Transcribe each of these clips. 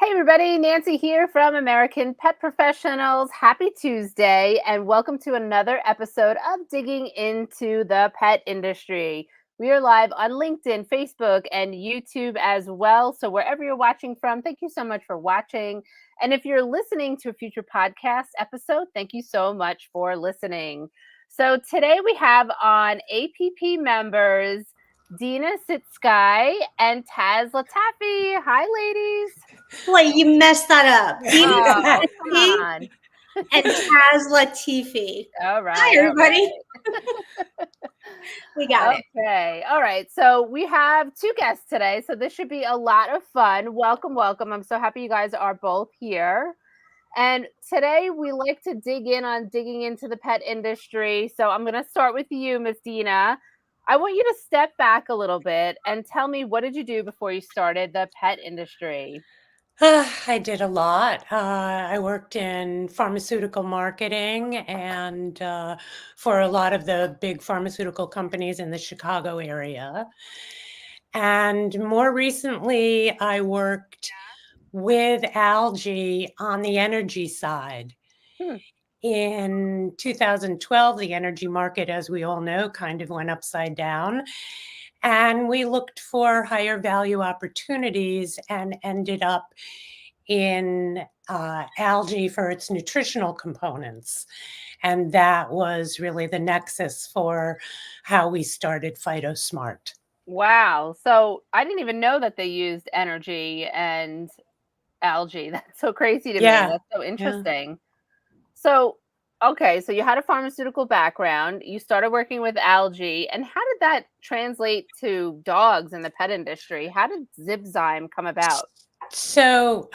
Hey everybody, Nancy here from American Pet Professionals. Happy Tuesday, and welcome to another episode of Digging into the Pet Industry. We are live on LinkedIn, Facebook, and YouTube as well. So, wherever you're watching from, thank you so much for watching. And if you're listening to a future podcast episode, thank you so much for listening. So, today we have on APP members Deena Sisitsky and Tazz Latifi. Hi, ladies. Boy, you messed that up. Deena Oh, come Sisitsky on. and Tazz Latifi. All right. Hi, everybody. We got it. Okay. All right. So we have two guests today. So this should be a lot of fun. Welcome, welcome. I'm so happy you guys are both here. And today we like to dig in on digging into the pet industry. So I'm going to start with you, Miss Deena. I want you to step back a little bit and tell me, what did you do before you started the pet industry? I did a lot. I worked in pharmaceutical marketing and for a lot of the big pharmaceutical companies in the Chicago area. And more recently, I worked with algae on the energy side. Hmm. In 2012, the energy market, as we all know, kind of went upside down. And we looked for higher value opportunities and ended up in algae for its nutritional components. And that was really the nexus for how we started PhytoSmart. Wow. So I didn't even know that they used energy and algae. That's so crazy to me. Yeah. That's so interesting. So, okay, so you had a pharmaceutical background. You started working with algae. And how did that translate to dogs in the pet industry? How did ZipZyme come about? So,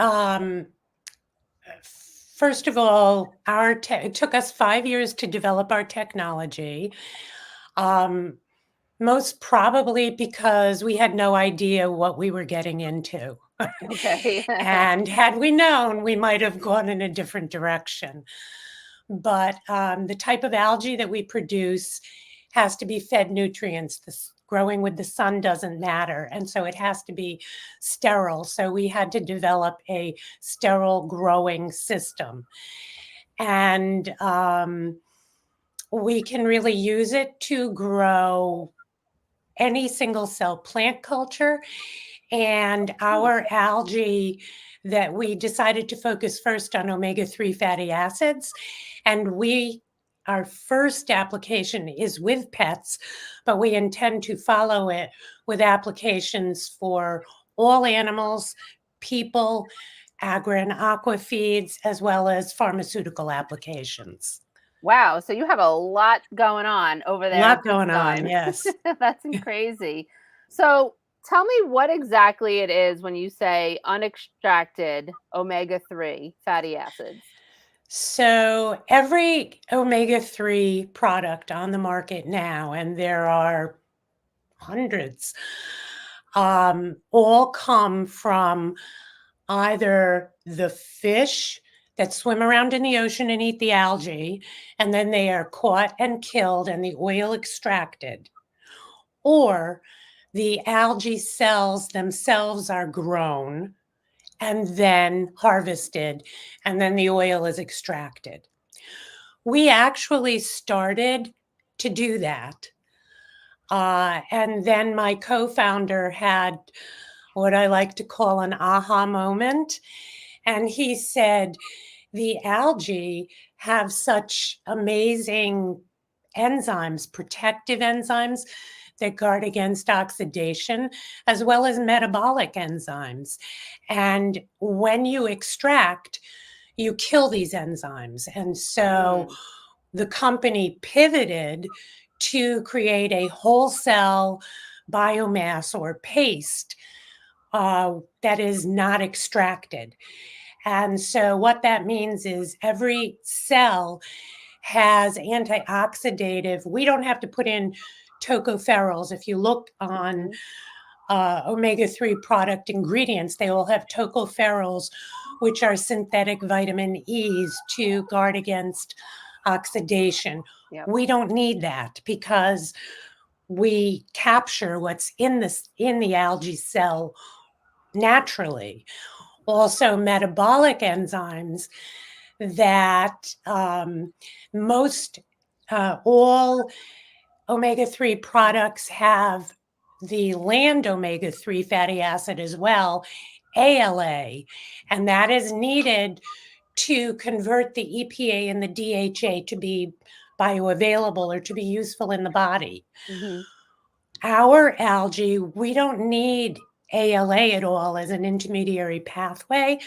first of all, it took us 5 years to develop our technology. Most probably because we had no idea what we were getting into. Okay. And had we known, we might have gone in a different direction. But the type of algae that we produce has to be fed nutrients. Growing with the sun doesn't matter. And so it has to be sterile. So we had to develop a sterile growing system. And we can really use it to grow any single cell plant culture. And our algae that we decided to focus first on omega-3 fatty acids. And our first application is with pets, but we intend to follow it with applications for all animals, people, agri and aqua feeds, as well as pharmaceutical applications. Wow. So you have a lot going on over there. A lot going on, yes. That's crazy. So tell me what exactly it is when you say unextracted omega-3 fatty acids. So every omega-3 product on the market now, and there are hundreds, all come from either the fish that swim around in the ocean and eat the algae, and then they are caught and killed and the oil extracted, or the algae cells themselves are grown and then harvested, and then the oil is extracted. We actually started to do that. And then my co-founder had what I like to call an aha moment. And he said, the algae have such amazing enzymes, protective enzymes that guard against oxidation, as well as metabolic enzymes. And when you extract, you kill these enzymes. And so the company pivoted to create a whole cell biomass or paste that is not extracted. And so what that means is every cell has antioxidative. We don't have to put in tocopherols. If you look on omega-3 product ingredients, they all have tocopherols, which are synthetic vitamin E's to guard against oxidation. Yep. We don't need that because we capture what's in the algae cell naturally. also metabolic enzymes that most all omega-3 products have the land omega-3 fatty acid as well, ALA, and that is needed to convert the EPA and the DHA to be bioavailable or to be useful in the body. Mm-hmm. Our algae, we don't need ALA at all as an intermediary pathway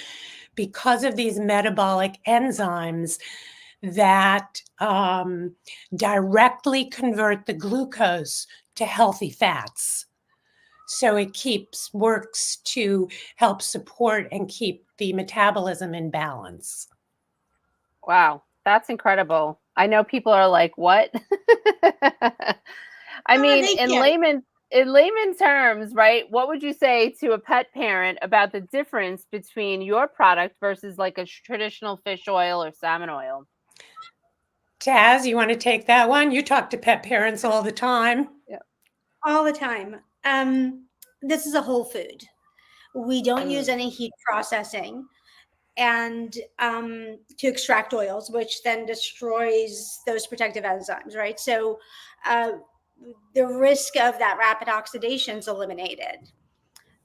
because of these metabolic enzymes that directly convert the glucose to healthy fats. So it works to help support and keep the metabolism in balance. Wow, that's incredible. I know people are like, what? I mean, in layman terms, right? What would you say to a pet parent about the difference between your product versus like a traditional fish oil or salmon oil? Tazz, you want to take that one? You talk to pet parents all the time. Yeah. All the time. This is a whole food. We don't use any heat processing and to extract oils, which then destroys those protective enzymes, right? So the risk of that rapid oxidation is eliminated.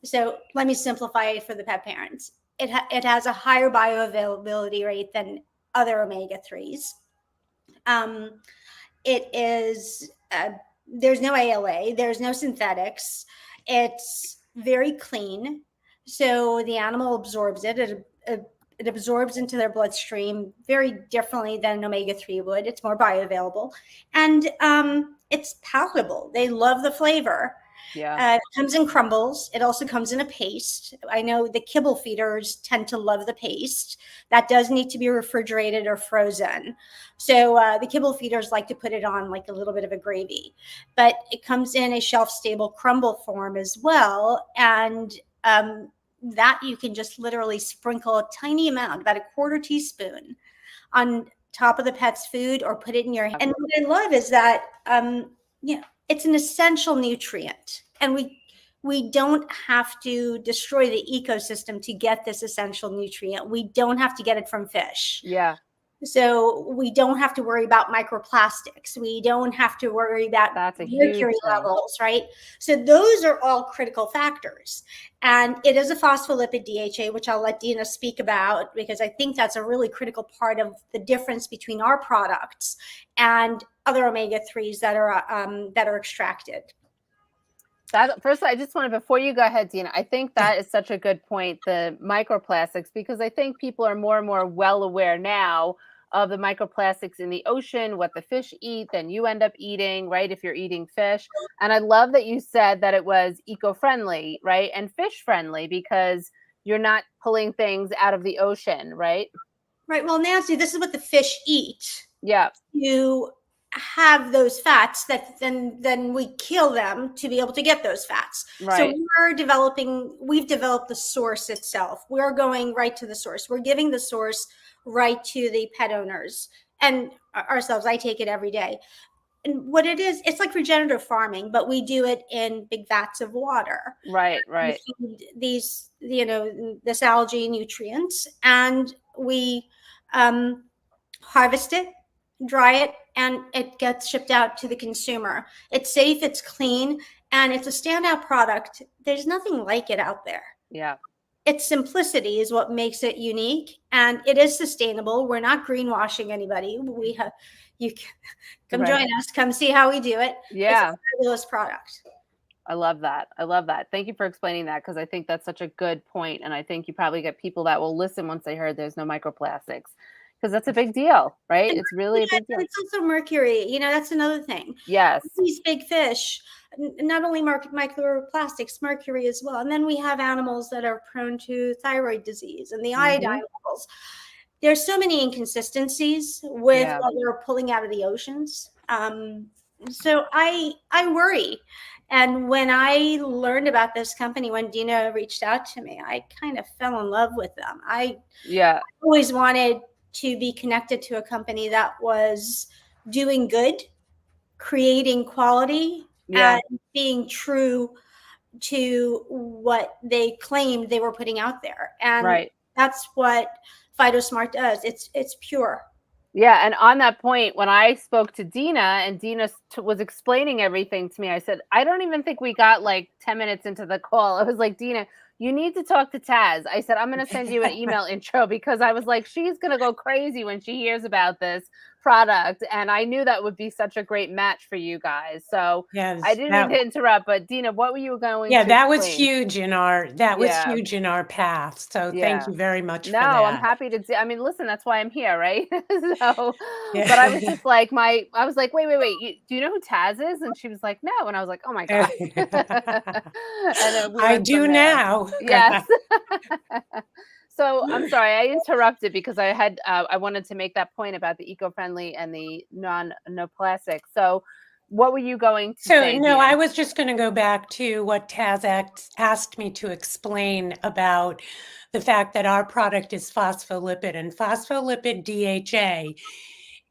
So let me simplify it for the pet parents. It has a higher bioavailability rate than other omega-3s. It is, there's no ALA, there's no synthetics. It's very clean. So the animal absorbs it. It absorbs into their bloodstream very differently than an omega-3 would. It's more bioavailable. And it's palatable. They love the flavor. Yeah. It comes in crumbles. It also comes in a paste. I know the kibble feeders tend to love the paste. That does need to be refrigerated or frozen. So the kibble feeders like to put it on like a little bit of a gravy. But it comes in a shelf-stable crumble form as well. And that you can just literally sprinkle a tiny amount, about a quarter teaspoon, on top of the pet's food or put it in your hand. And what I love is that, it's an essential nutrient, and we don't have to destroy the ecosystem to get this essential nutrient. We don't have to get it from fish. Yeah. So we don't have to worry about microplastics. We don't have to worry about mercury levels, right? So those are all critical factors. And it is a phospholipid DHA, which I'll let Deena speak about, because I think that's a really critical part of the difference between our products and other omega-3s that are extracted. First, I just want to, before you go ahead, Deena, I think that is such a good point, the microplastics, because I think people are more and more well aware now of the microplastics in the ocean, what the fish eat, then you end up eating, right, if you're eating fish. And I love that you said that it was eco-friendly, right, and fish-friendly, because you're not pulling things out of the ocean, right? Right. Well, Nancy, this is what the fish eat. Yeah. You have those fats that then we kill them to be able to get those fats. Right. So we've developed the source itself. We're going right to the source. We're giving the source right to the pet owners and ourselves. I take it every day. And what it is, it's like regenerative farming, but we do it in big vats of water. Right. Right. We feed these, this algae nutrients, and we harvest it, dry it, and it gets shipped out to the consumer. It's safe, it's clean, and it's a standout product. There's nothing like it out there. Yeah. Its simplicity is what makes it unique, and it is sustainable. We're not greenwashing anybody. You can come join us, come see how we do it. Yeah. It's a fabulous product. I love that. I love that. Thank you for explaining that, because I think that's such a good point. And I think you probably get people that will listen once they heard there's no microplastics, because that's a big deal, right? It's really a big deal. It's also mercury. That's another thing. Yes. These big fish, not only microplastics, mercury as well. And then we have animals that are prone to thyroid disease and the iodine levels. There's so many inconsistencies with what we're pulling out of the oceans. So I worry. And when I learned about this company, when Deena reached out to me, I kind of fell in love with them. I always wanted to be connected to a company that was doing good, creating quality, and being true to what they claimed they were putting out there. And Right. that's what PhytoSmart does. It's pure. Yeah, and on that point, when I spoke to Deena and Deena was explaining everything to me, I said, I don't even think we got like 10 minutes into the call. I was like, Deena, you need to talk to Tazz. I said, I'm going to send you an email intro because I was like, she's going to go crazy when she hears about this product. And I knew that would be such a great match for you guys. So I Yes, didn't mean to interrupt, but Deena, what were you going yeah, to that was explain? huge in our Yeah. huge in our path. So thank Yeah. you very much No, for I'm that. happy to do. I mean, listen, that's why I'm here, right? So, but I was Yeah. just like, I was like, wait, do you know who Tazz is? And she was like, no. And I was like, oh my God. And then we I went do from there. now. Yes. So I'm sorry, I interrupted because I wanted to make that point about the eco-friendly and the no plastic. So what were you going to So, say, no, I Deena? was just going to go back to what Taz asked me to explain about the fact that our product is phospholipid, and phospholipid DHA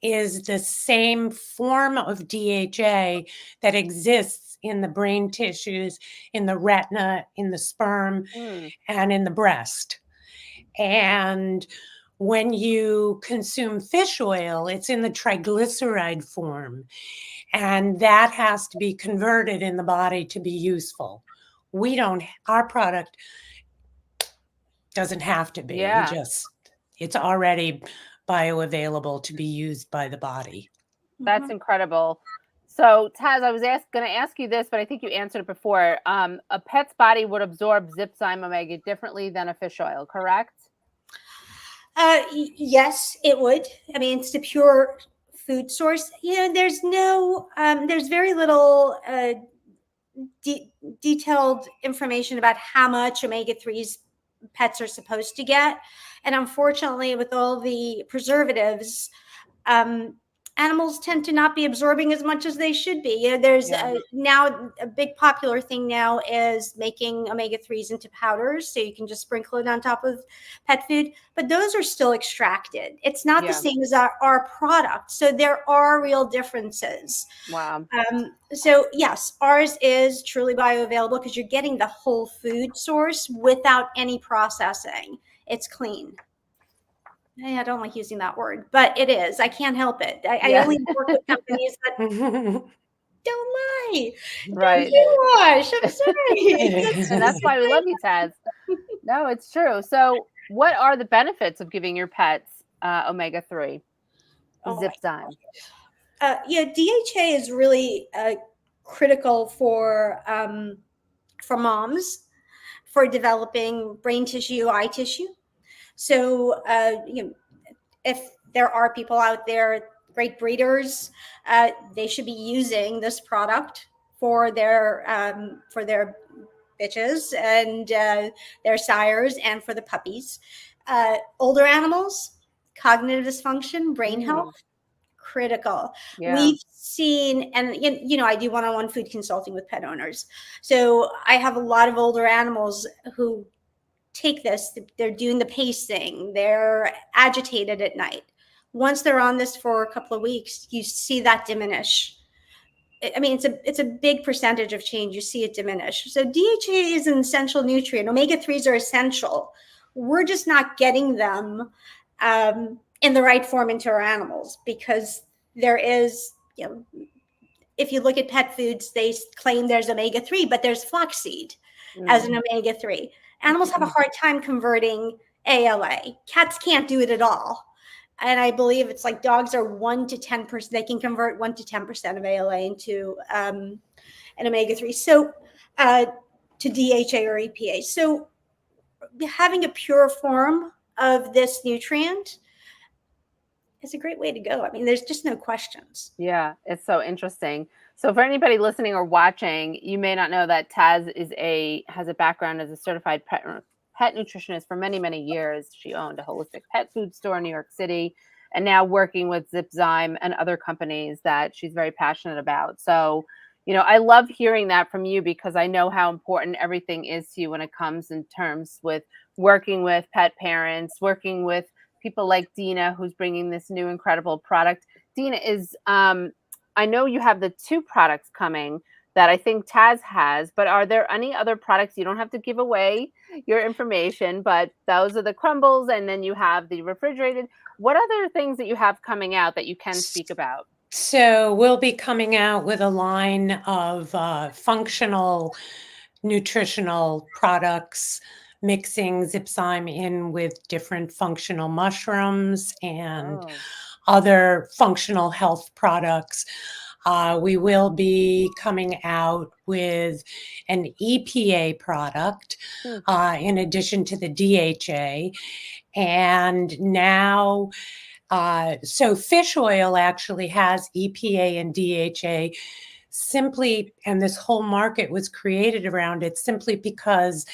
is the same form of DHA that exists in the brain tissues, in the retina, in the sperm, Mm, and in the breast. And when you consume fish oil, it's in the triglyceride form. And that has to be converted in the body to be useful. We don't, our product doesn't have to be. yeah. It's already bioavailable to be used by the body. That's Mhm. incredible. So, Taz, I was going to ask you this, but I think you answered it before. A pet's body would absorb ZipZyme omega differently than a fish oil, correct? Yes, it would. I mean, it's the pure food source. There's very little detailed information about how much omega-3s pets are supposed to get. And unfortunately, with all the preservatives, um, animals tend to not be absorbing as much as they should be. There's Yeah. now a big popular thing now is making omega-3s into powders, so you can just sprinkle it on top of pet food. But those are still extracted. It's not the Yeah. same as our product, so there are real differences. Wow. So yes, ours is truly bioavailable because you're getting the whole food source without any processing. It's clean. I don't like using that word, but it is. I can't help it. I Yeah. only work with companies that don't lie, don't Right. wash. I'm sorry. And that's why we love you, Taz. No, it's true. So, what are the benefits of giving your pets omega-3 Oh my ZipZyme? yeah, DHA is really critical for moms for developing brain tissue, eye tissue. So if there are people out there, great breeders, they should be using this product for their bitches and their sires and for the puppies. Older animals, cognitive dysfunction, brain Mm, health, critical. yeah. We've seen, and I do one-on-one food consulting with pet owners. So I have a lot of older animals who take this, they're doing the pacing, they're agitated at night. Once they're on this for a couple of weeks, you see that diminish. I mean, it's a big percentage of change. You see it diminish. So DHA is an essential nutrient. Omega-3s are essential. We're just not getting them in the right form into our animals because there is, if you look at pet foods, they claim there's omega-3, but there's flaxseed as an omega-3. Animals have a hard time converting ALA. Cats can't do it at all. And I believe it's like dogs are 1 to 10%. They can convert 1 to 10% of ALA into an omega-3. So to DHA or EPA. So having a pure form of this nutrient is a great way to go. I mean, there's just no questions. Yeah, it's so interesting. So for anybody listening or watching, you may not know that Taz has a background as a certified pet nutritionist for many, many years. She owned a holistic pet food store in New York City and now working with ZipZyme and other companies that she's very passionate about. So, I love hearing that from you because I know how important everything is to you when it comes in terms with working with pet parents, working with people like Deena, who's bringing this new incredible product. Deena, I know you have the 2 products coming. that I think Tazz has. But are there any other products? You don't have to give away your information, but those are the crumbles, and then you have the refrigerated. What other things that you have coming out that you can speak about? So we'll be coming out with a line of functional nutritional products, mixing ZipZyme in with different functional mushrooms and Oh, other functional health products. We will be coming out with an EPA product hmm, in addition to the DHA. And now, so fish oil actually has EPA and DHA simply, and this whole market was created around it simply because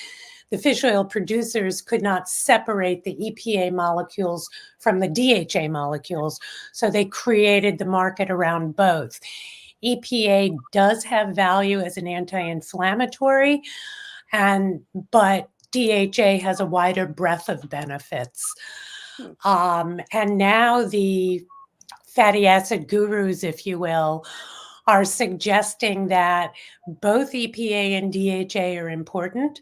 the fish oil producers could not separate the EPA molecules from the DHA molecules. So they created the market around both. EPA does have value as an anti-inflammatory, but DHA has a wider breadth of benefits. hmm. And now the fatty acid gurus, if you will, are suggesting that both EPA and DHA are important,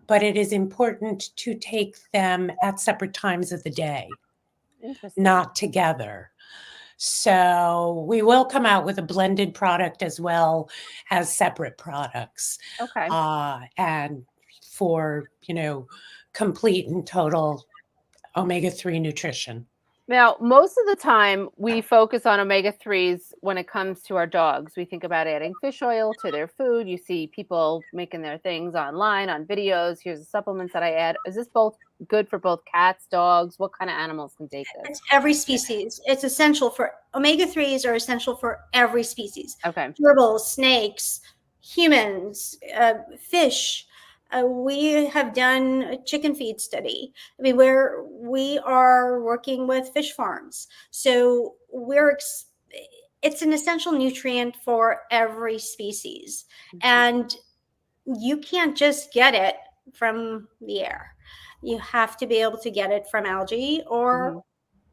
but it is important to take them at separate times of the day, Interesting. not together. So we will come out with a blended product as well as separate products, Okay. and for, complete and total omega-3 nutrition. Now, most of the time, we focus on omega 3s when it comes to our dogs. We think about adding fish oil to their food. You see people making their things online on videos. Here's the supplements that I add. Is this both good for both cats, dogs? What kind of animals can take this? It's every species. It's essential for omega-3s are essential for every species. Okay. Gerbils, snakes, humans, fish. We have done a chicken feed study. I mean, where we are working with fish farms. So it's an essential nutrient for every species. Mhm. And you can't just get it from the air. You have to be able to get it from algae or Mhm.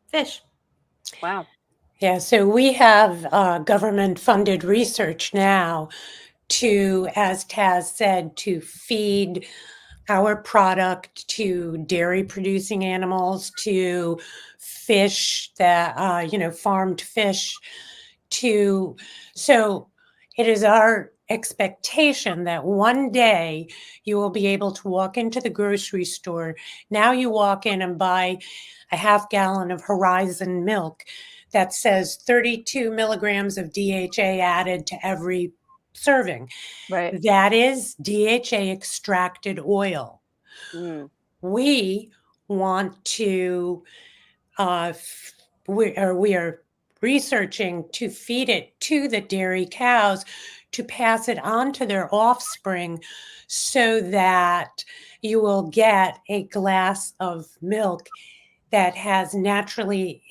fish. Wow. Yeah, so we have government-funded research now to, as Taz said, to feed our product to dairy-producing animals, to fish that, farmed fish, so it is our expectation that one day you will be able to walk into the grocery store. Now you walk in and buy a half gallon of Horizon milk that says 32 milligrams of DHA added to every serving. Right. That is DHA extracted oil. Mm. We want to, we are researching to feed it to the dairy cows to pass it on to their offspring so that you will get a glass of milk that is naturally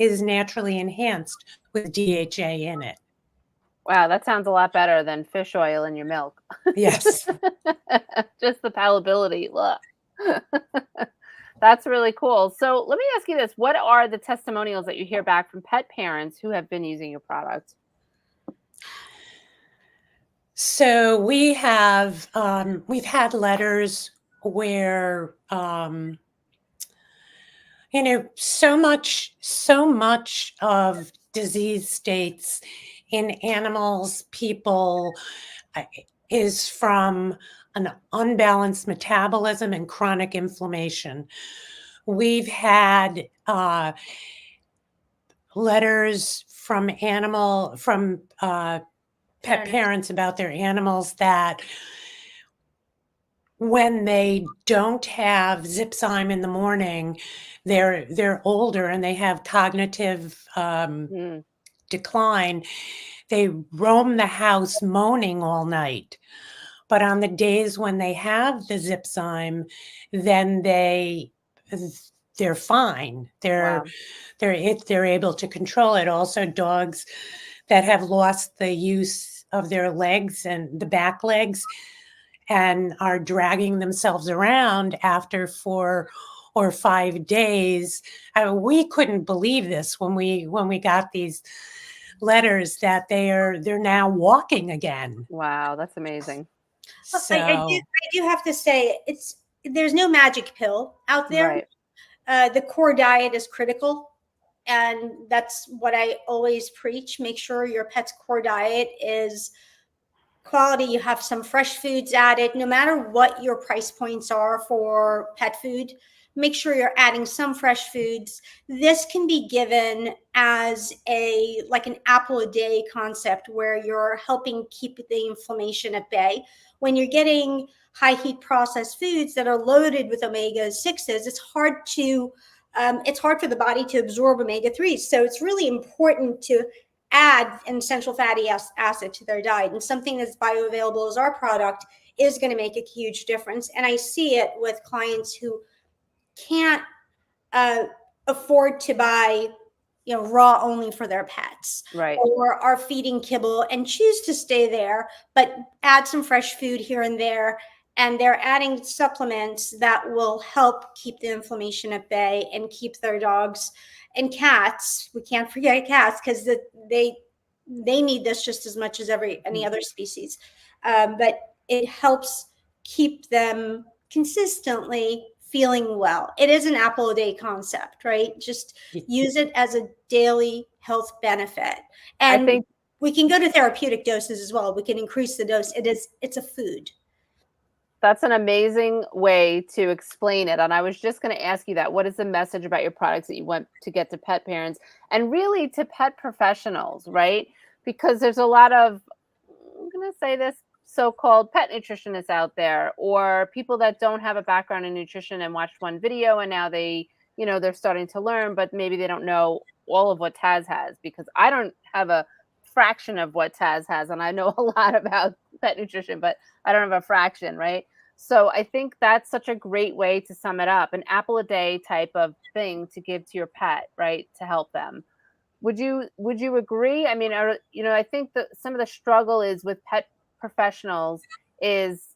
enhanced with DHA in it. Wow, that sounds a lot better than fish oil in your milk. Yes. Just the palatability. Look. That's really cool. So let me ask you this. What are the testimonials that you hear back from pet parents who have been using your product? So we've had letters where, so much of disease states in animals, people, is from an unbalanced metabolism and chronic inflammation. We've had letters from pet parents about their animals that when they don't have ZipZyme in the morning, they're older and they have cognitive Mm, decline. They roam the house moaning all night. But on the days when they have the ZipZyme, then they're fine. wow. They're able to control it. Also, dogs that have lost the use of their legs and the back legs and are dragging themselves around after 4 or 5 days. We couldn't believe this when we got these letters that they're now walking again. Wow, that's amazing. So I do have to say there's no magic pill out there. Right. The core diet is critical, and that's what I always preach. Make sure your pet's core diet is quality. You have some fresh foods added, no matter what your price points are for pet food. Make sure you're adding some fresh foods. This can be given as like an apple a day concept, where you're helping keep the inflammation at bay. When you're getting high heat processed foods that are loaded with omega-6s, it's hard for the body to absorb omega-3s. So it's really important to add an essential fatty acid to their diet. And something that's bioavailable as our product is going to make a huge difference. And I see it with clients who can't afford to buy raw only for their pets, Right. or are feeding kibble and choose to stay there, but add some fresh food here and there. And they're adding supplements that will help keep the inflammation at bay and keep their dogs and cats. We can't forget cats, because they need this just as much as any other species. But it helps keep them consistently feeling well. It is an apple a day concept, right? Just use it as a daily health benefit. And I think we can go to therapeutic doses as well. We can increase the dose. It's a food. That's an amazing way to explain it. And I was just going to ask you that. What is the message about your products that you want to get to pet parents and really to pet professionals, right? Because there's a lot of, I'm going to say this, so-called pet nutritionists out there, or people that don't have a background in nutrition and watched one video and now they're starting to learn, but maybe they don't know all of what Tazz has, because I don't have a fraction of what Tazz has. And I know a lot about pet nutrition, but I don't have a fraction, right? So I think that's such a great way to sum it up, an apple a day type of thing to give to your pet, right? To help them. Would you agree? I mean, I think that some of the struggle is with pet professionals is,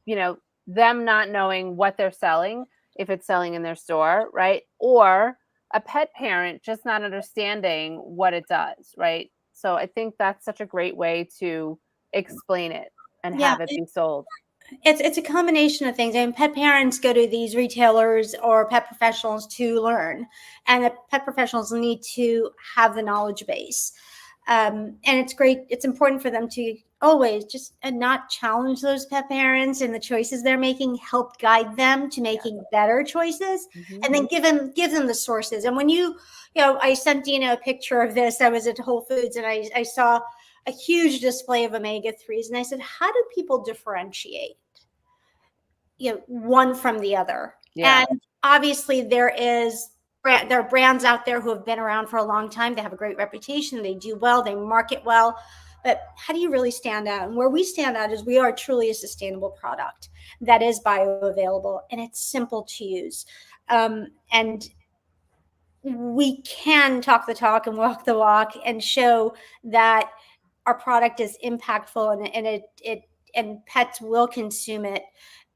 them not knowing what they're selling, if it's selling in their store, right? Or a pet parent just not understanding what it does, right? So I think that's such a great way to explain it and have it be sold. It's a combination of things. I mean, pet parents go to these retailers or pet professionals to learn, and the pet professionals need to have the knowledge base. And it's great. It's important for them to always just not challenge those pet parents and the choices they're making, help guide them to making better choices, and then give them the sources. And when I sent Deena a picture of this. I was at Whole Foods and I saw a huge display of omega-3s. And I said, how do people differentiate, one from the other? Yeah. And obviously there are brands out there who have been around for a long time. They have a great reputation. They do well. They market well. But how do you really stand out? And where we stand out is we are truly a sustainable product that is bioavailable, and it's simple to use. And we can talk the talk and walk the walk and show that our product is impactful and pets will consume it.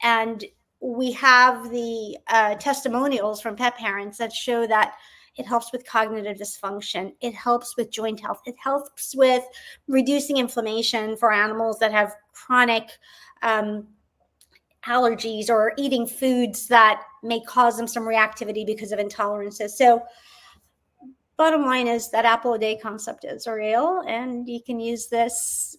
And we have the testimonials from pet parents that show that it helps with cognitive dysfunction. It helps with joint health. It helps with reducing inflammation for animals that have chronic allergies or eating foods that may cause them some reactivity because of intolerances. So bottom line is that apple a day concept is real, and you can use this,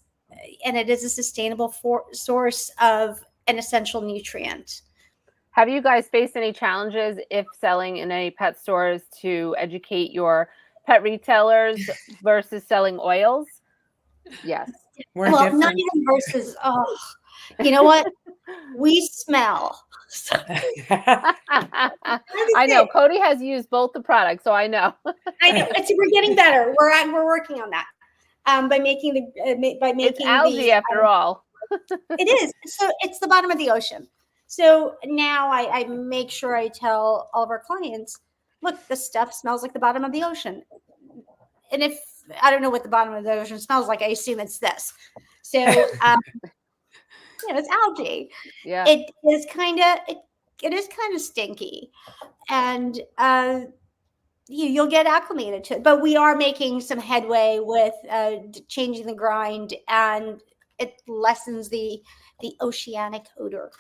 and it is a sustainable source of an essential nutrient. Have you guys faced any challenges if selling in any pet stores to educate your pet retailers versus selling oils? Yes. Not even versus, you know what? We smell. I know. Cody has used both the products, so I know. I know. We're getting better. We're working on that. By making it's algae after all. It is. So it's the bottom of the ocean. So now I make sure I tell all of our clients, look, this stuff smells like the bottom of the ocean. And if I don't know what the bottom of the ocean smells like, I assume it's this. So, it's algae. Yeah. It is kind of stinky. And you'll get acclimated to it. But we are making some headway with changing the grind, and it lessens the oceanic odor.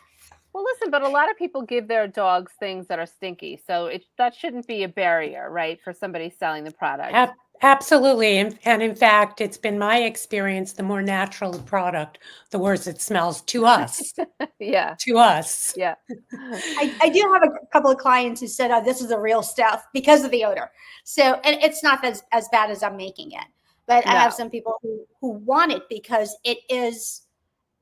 Well, listen, but a lot of people give their dogs things that are stinky, so that shouldn't be a barrier, right, for somebody selling the product. Absolutely. And in fact, it's been my experience, the more natural the product, the worse it smells to us. Yeah. To us. Yeah. I do have a couple of clients who said, "Oh, this is the real stuff," because of the odor. So, and it's not as bad as I'm making it, but I have No. some people who want it because it is.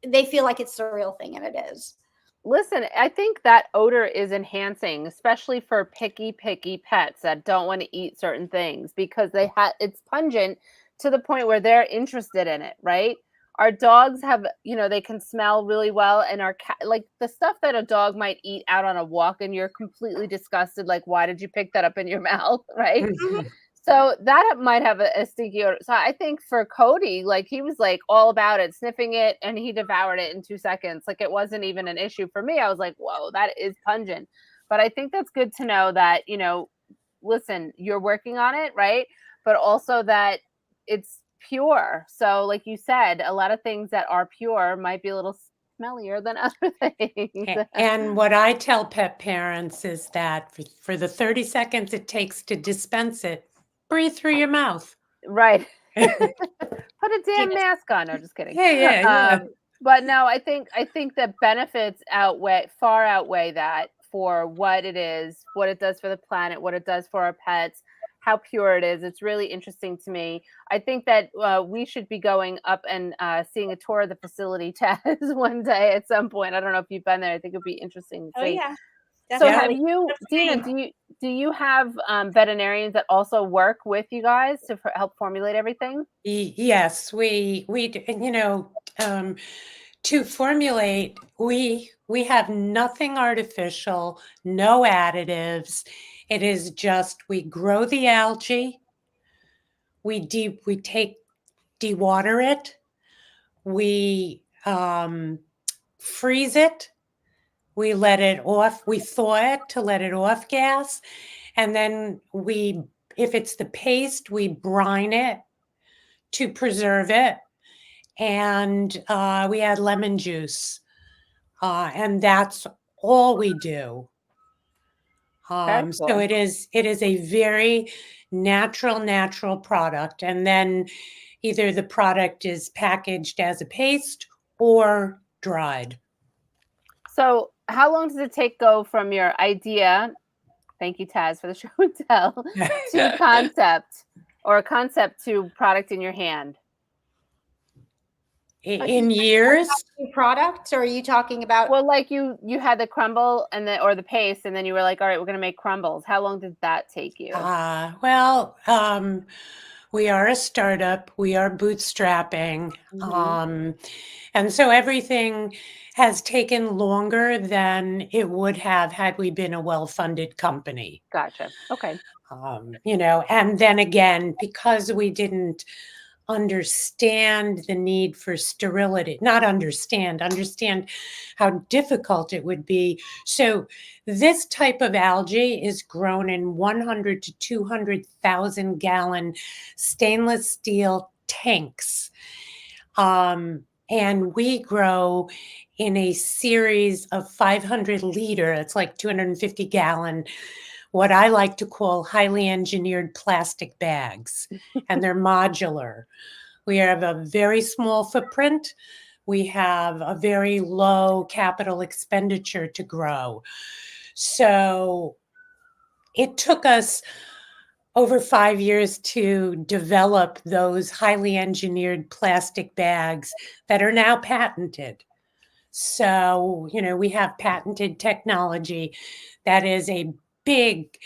They feel like it's the real thing, and it is. Listen, I think that odor is enhancing, especially for picky pets that don't want to eat certain things because it's pungent to the point where they're interested in it, right? Our dogs have, they can smell really well, and our cat, like the stuff that a dog might eat out on a walk, and you're completely disgusted, like, why did you pick that up in your mouth, right? Mhm. So that might have a stinky odor. So I think for Cody, like he was like all about it, sniffing it, and he devoured it in 2 seconds. Like it wasn't even an issue for me. I was like, whoa, that is pungent. But I think that's good to know that, listen, you're working on it, right? But also that it's pure. So, like you said, a lot of things that are pure might be a little smellier than other things. And what I tell pet parents is that for the 30 seconds it takes to dispense it, breathe through your mouth. Right. Yeah, Put a damn mask on. No, just kidding. yeah. But no, I think the benefits far outweigh that for what it is, what it does for the planet, what it does for our pets, how pure it is. It's really interesting to me. I think that we should be going up and seeing a tour of the facility, Taz, one day at some point. I don't know if you've been there. I think it'd be interesting to Oh see. yeah, So Yeah. have definitely. you, Deena, do you have veterinarians that also work with you guys to help formulate everything? Yes, to formulate, we have nothing artificial, no additives. It is just we grow the algae, we dewater it, we freeze it, we let it off, we thaw it to let it off gas, and then if it's the paste, we brine it to preserve it, and we add lemon juice, and that's all we do. Very So cool. it is a very natural product, and then either the product is packaged as a paste or dried. So how long does it go from your idea, thank you, Taz, for the show and tell, to concept, or concept to product in your hand? Are you In years? talking products, or are you talking about? Well, like you had the crumble or the paste, and then you were like, all right, we're going to make crumbles. How long did that take you? Well, we are a startup. We are bootstrapping. Mhm. And so everything has taken longer than it would have had we been a well-funded company. Gotcha. Okay. And then again, because we didn't understand the need for sterility, not understand how difficult it would be. So this type of algae is grown in 100 to 200,000 gallon stainless steel tanks. And we grow in a series of 500 liter, it's like 250 gallon, what I like to call highly engineered plastic bags, and they're modular. We have a very small footprint. We have a very low capital expenditure to grow. So it took us over 5 years to develop those highly engineered plastic bags that are now patented. So, we have patented technology that is a big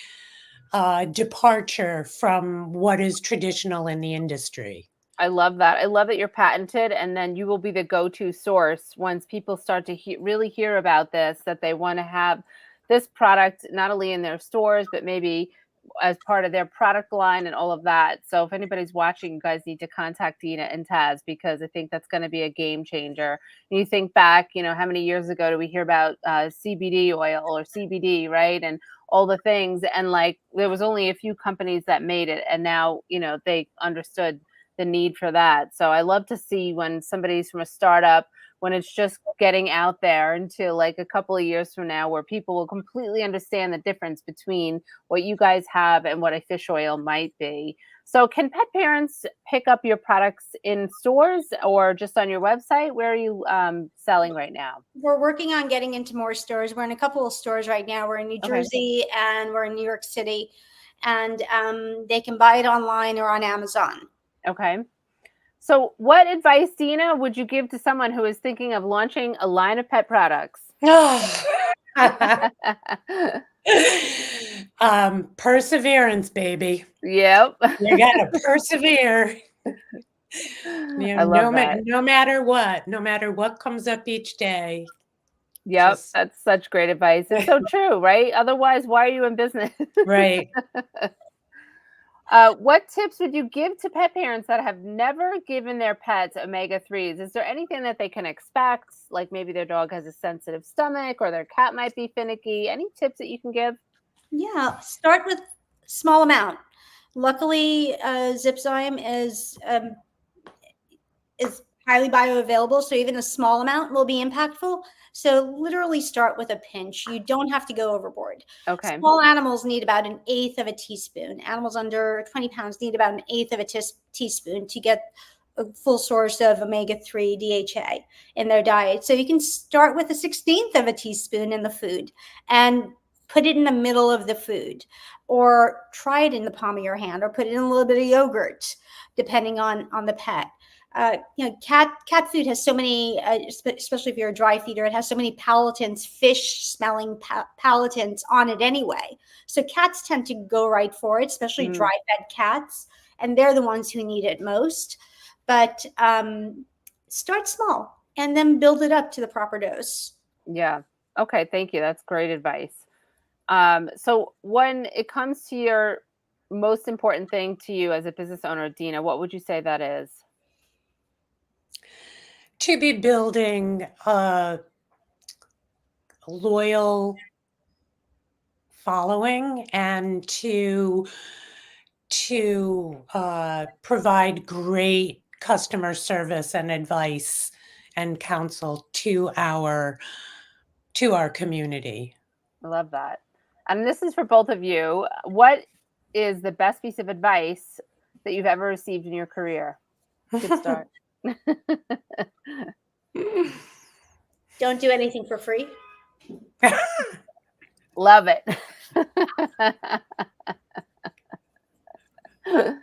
departure from what is traditional in the industry. I love that. I love that you're patented, and then you will be the go-to source once people start to really hear about this, that they want to have this product not only in their stores, but maybe as part of their product line and all of that. So if anybody's watching, you guys need to contact Deena and Taz, because I think that's going to be a game changer. And you think back, how many years ago do we hear about CBD oil or CBD, right? And all the things. And like, there was only a few companies that made it. And now, they understood the need for that. So I love to see when somebody's from a startup, when it's just getting out there into like a couple of years from now, where people will completely understand the difference between what you guys have and what a fish oil might be. So can pet parents pick up your products in stores or just on your website? Where are you selling right now? We're working on getting into more stores. We're in a couple of stores right now. We're in New Jersey and we're in New York City, and they can buy it online or on Amazon. Okay. So what advice, Deena, would you give to someone who is thinking of launching a line of pet products? Perseverance, baby. Yep. You gotta persevere. I love that. No matter what comes up each day. Yep, that's such great advice. It's so true, right? Otherwise, why are you in business? Right. What tips would you give to pet parents that have never given their pets omega-3s? Is there anything that they can expect? Like maybe their dog has a sensitive stomach or their cat might be finicky. Any tips that you can give? Yeah, start with small amount. Luckily, ZipZyme is highly bioavailable, so even a small amount will be impactful. So literally start with a pinch. You don't have to go overboard. Okay. Small animals need about 1/8 of a teaspoon. Animals under 20 pounds need about 1/8 of a teaspoon to get a full source of omega-3 DHA in their diet. So you can start with 1/16 of a teaspoon in the food and put it in the middle of the food, or try it in the palm of your hand, or put it in a little bit of yogurt, depending on the pet. Cat food has so many, especially if you're a dry feeder, it has so many palatants, fish smelling palatants on it anyway. So cats tend to go right for it, especially dry fed cats. And they're the ones who need it most. But start small and then build it up to the proper dose. Yeah. Okay. Thank you. That's great advice. So when it comes to your most important thing to you as a business owner, Deena, what would you say that is? To be building a loyal following and to provide great customer service and advice and counsel to our community. I love that. And this is for both of you. What is the best piece of advice that you've ever received in your career? Good start. Don't do anything for free. Love it. And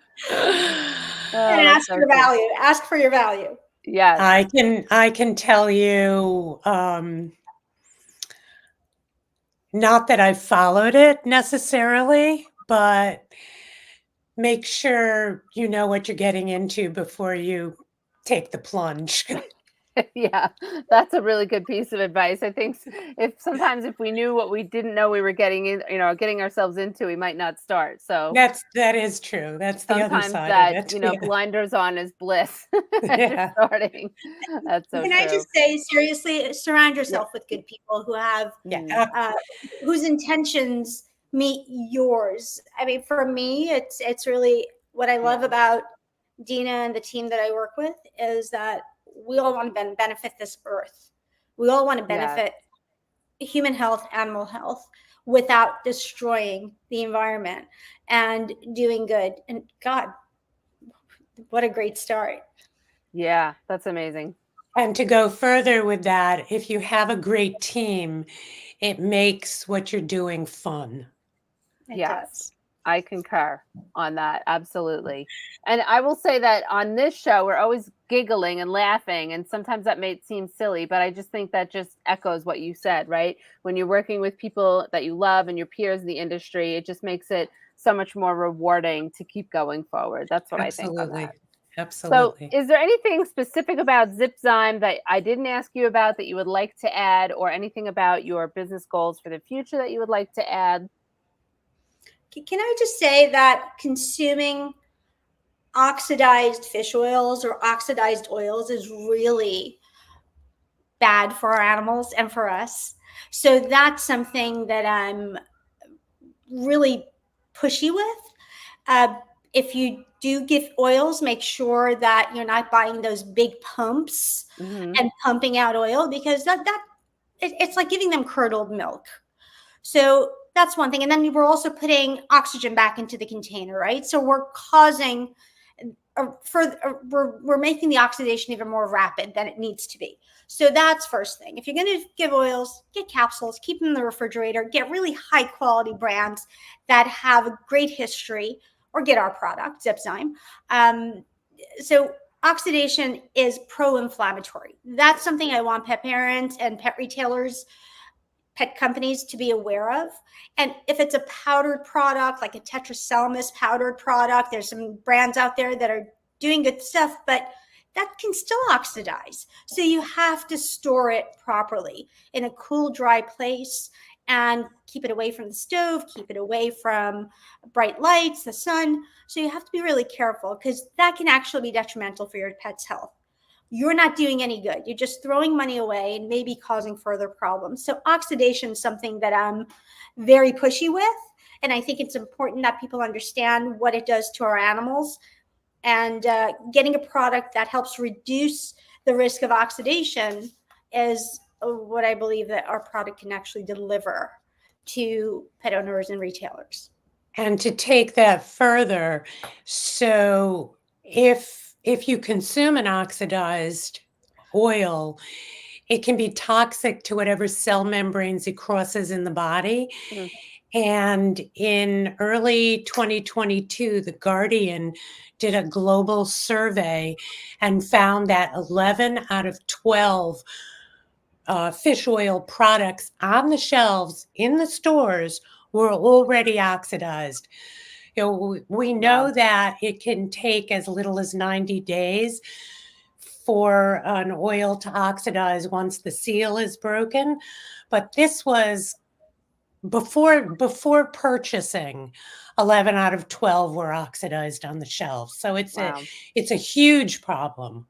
ask for value. Ask for your value. Yes. I can tell you, not that I've followed it necessarily, but make sure you know what you're getting into before you take the plunge. Yeah, that's a really good piece of advice. I think sometimes if we knew what we didn't know we were getting in, getting ourselves into, we might not start. So that is true. That's the other sometimes side that, of it. blinders on is bliss. Yeah. Starting. That's so Can true. I just say, seriously, surround yourself with good people who have whose intentions meet yours. I mean, for me, it's really what I love about Deena and the team that I work with is that we all want to benefit this earth. We all want to benefit human health, animal health, without destroying the environment and doing good. And God, what a great start. Yeah, that's amazing. And to go further with that, if you have a great team, it makes what you're doing fun. It does. I concur on that. Absolutely. And I will say that on this show, we're always giggling and laughing. And sometimes that may seem silly, but I just think that just echoes what you said, right? When you're working with people that you love and your peers in the industry, it just makes it so much more rewarding to keep going forward. That's what I think on that. Absolutely. So is there anything specific about ZipZyme that I didn't ask you about that you would like to add, or anything about your business goals for the future that you would like to add? Can I just say that consuming oxidized fish oils or oxidized oils is really bad for our animals and for us. So that's something that I'm really pushy with. If you do give oils, make sure that you're not buying those big pumps and pumping out oil, because it's like giving them curdled milk. So that's one thing. And then we're also putting oxygen back into the container, right? So we're causing we're making the oxidation even more rapid than it needs to be. So that's first thing. If you're going to give oils, get capsules, keep them in the refrigerator, get really high quality brands that have a great history, or get our product, ZipZyme. So oxidation is pro-inflammatory. That's something I want pet parents and pet retailers, pet companies to be aware of. And if it's a powdered product, like a tetracellular powdered product, there's some brands out there that are doing good stuff, but that can still oxidize. So you have to store it properly in a cool, dry place, and keep it away from the stove, keep it away from bright lights, the sun. So you have to be really careful, because that can actually be detrimental for your pet's health. You're not doing any good. You're just throwing money away and maybe causing further problems. So oxidation is something that I'm very pushy with. And I think it's important that people understand what it does to our animals, and getting a product that helps reduce the risk of oxidation is what I believe that our product can actually deliver to pet owners and retailers. And to take that further, so if you consume an oxidized oil, it can be toxic to whatever cell membranes it crosses in the body. And in early 2022, The Guardian did a global survey and found that 11 out of 12 fish oil products on the shelves in the stores were already oxidized. We know that it can take as little as 90 days for an oil to oxidize once the seal is broken. But this was before purchasing, 11 out of 12 were oxidized on the shelf. So it's a huge problem.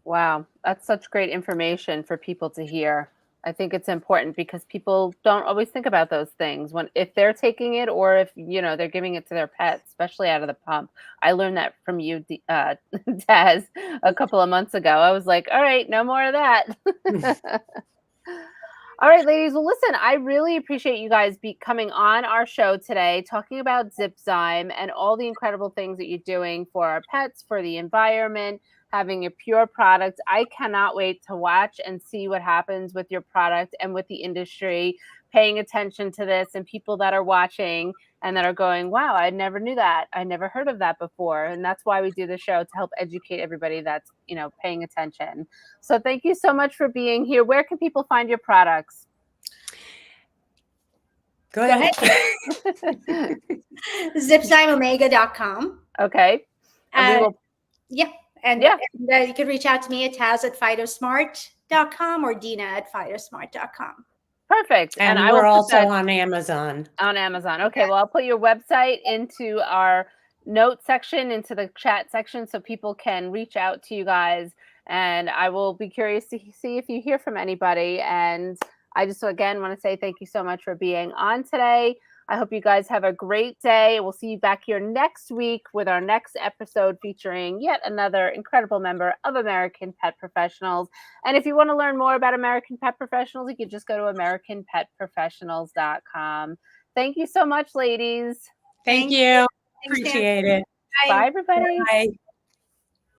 Wow, that's such great information for people to hear. I think it's important because people don't always think about those things if they're taking it, or if they're giving it to their pets, especially out of the pump. I learned that from you, Tazz, a couple of months ago. I was like, all right, no more of that. All right, ladies. Well, listen, I really appreciate you guys coming on our show today, talking about ZipZyme and all the incredible things that you're doing for our pets, for the environment, having a pure product. I cannot wait to watch and see what happens with your product and with the industry, paying attention to this, and people that are watching and that are going, wow, I never knew that. I never heard of that before. And that's why we do the show, to help educate everybody that's, paying attention. So thank you so much for being here. Where can people find your products? Go ahead. ZipZymeOmega.com. Okay. And we will. Yeah. And you can reach out to me at Tazz@phytosmart.com or Deena@phytosmart.com. Perfect. And we're also on Amazon. On Amazon. Okay. Well, I'll put your website into our note section, into the chat section, so people can reach out to you guys. And I will be curious to see if you hear from anybody. And I just, again, want to say thank you so much for being on today. I hope you guys have a great day. We'll see you back here next week with our next episode, featuring yet another incredible member of American Pet Professionals. And if you want to learn more about American Pet Professionals, you can just go to AmericanPetProfessionals.com. Thank you so much, ladies. Thank you. Appreciate it. Bye, everybody. Bye.